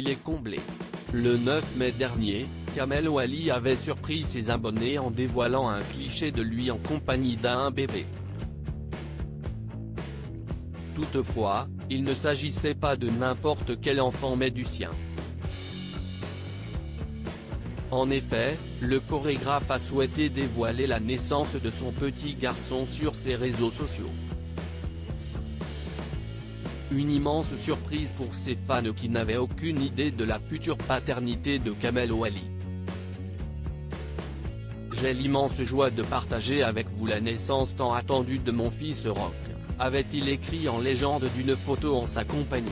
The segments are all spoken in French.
il est comblé. Le 9 mai dernier, Kamel Ouali avait surpris ses abonnés en dévoilant un cliché de lui en compagnie d'un bébé. Toutefois, il ne s'agissait pas de n'importe quel enfant mais du sien. En effet, le chorégraphe a souhaité dévoiler la naissance de son petit garçon sur ses réseaux sociaux. Une immense surprise pour ses fans qui n'avaient aucune idée de la future paternité de Kamel Ouali. J'ai l'immense joie de partager avec vous la naissance tant attendue de mon fils Rock, avait-il écrit en légende d'une photo en sa compagnie.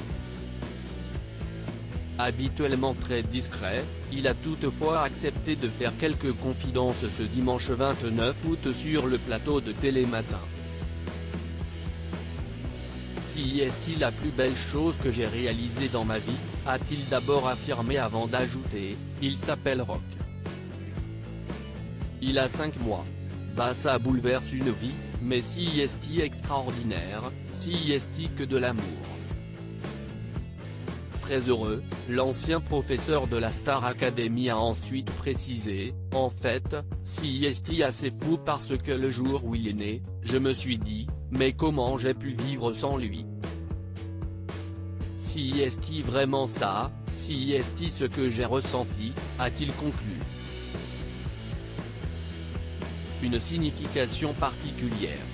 Habituellement très discret, il a toutefois accepté de faire quelques confidences ce dimanche 29 août sur le plateau de Télématin. Si est-il la plus belle chose que j'ai réalisée dans ma vie, a-t-il d'abord affirmé avant d'ajouter, il s'appelle Rock. Il a 5 mois. Bah ça bouleverse une vie, mais si est-il extraordinaire, si est-il que de l'amour. Très heureux, l'ancien professeur de la Star Academy a ensuite précisé, en fait, si est assez fou parce que le jour où il est né, je me suis dit, mais comment j'ai pu vivre sans lui? Si est vraiment ça, si est ce que j'ai ressenti, a-t-il conclu. Une signification particulière.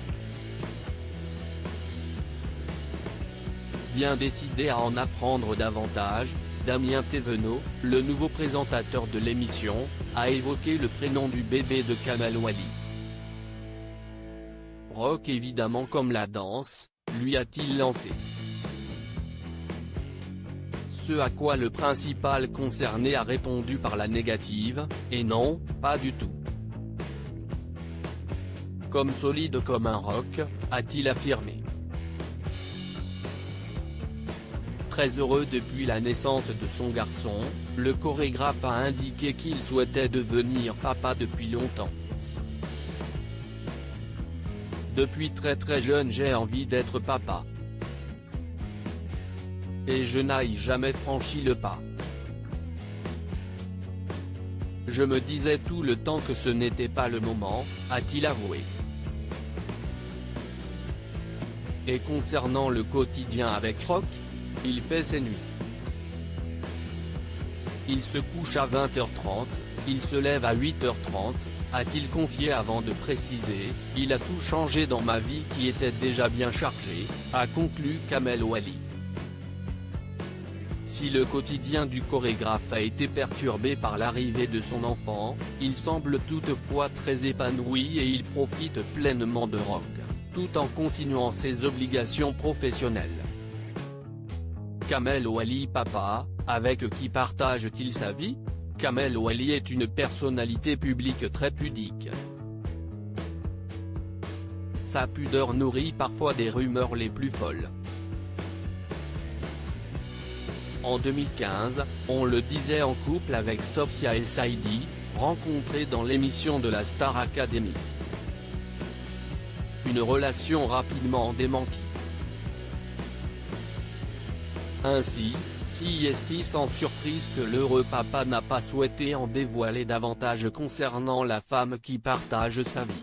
Bien décidé à en apprendre davantage, Damien Thévenot, le nouveau présentateur de l'émission, a évoqué le prénom du bébé de Kamel Ouali. Rock évidemment comme la danse, lui a-t-il lancé. Ce à quoi le principal concerné a répondu par la négative, et non, pas du tout. Comme solide comme un roc, a-t-il affirmé. Très heureux depuis la naissance de son garçon, le chorégraphe a indiqué qu'il souhaitait devenir papa depuis longtemps. Depuis très jeune j'ai envie d'être papa. Et je n'ai jamais franchi le pas. Je me disais tout le temps que ce n'était pas le moment, a-t-il avoué. Et concernant le quotidien avec Rock, il fait ses nuits. Il se couche à 20h30, il se lève à 8h30, a-t-il confié avant de préciser, il a tout changé dans ma vie qui était déjà bien chargée, a conclu Kamel Ouali. Si le quotidien du chorégraphe a été perturbé par l'arrivée de son enfant, il semble toutefois très épanoui et il profite pleinement de Rock, tout en continuant ses obligations professionnelles. Kamel Ouali papa, avec qui partage-t-il sa vie? Kamel Ouali est une personnalité publique très pudique. Sa pudeur nourrit parfois des rumeurs les plus folles. En 2015, on le disait en couple avec Sofia El Saidi, rencontrés dans l'émission de la Star Academy. Une relation rapidement démentie. Ainsi, si est sans surprise que l'heureux papa n'a pas souhaité en dévoiler davantage concernant la femme qui partage sa vie.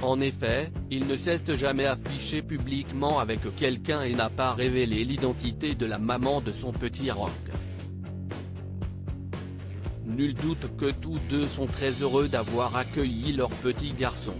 En effet, il ne s'est jamais affiché publiquement avec quelqu'un et n'a pas révélé l'identité de la maman de son petit Rock. Nul doute que tous deux sont très heureux d'avoir accueilli leur petit garçon.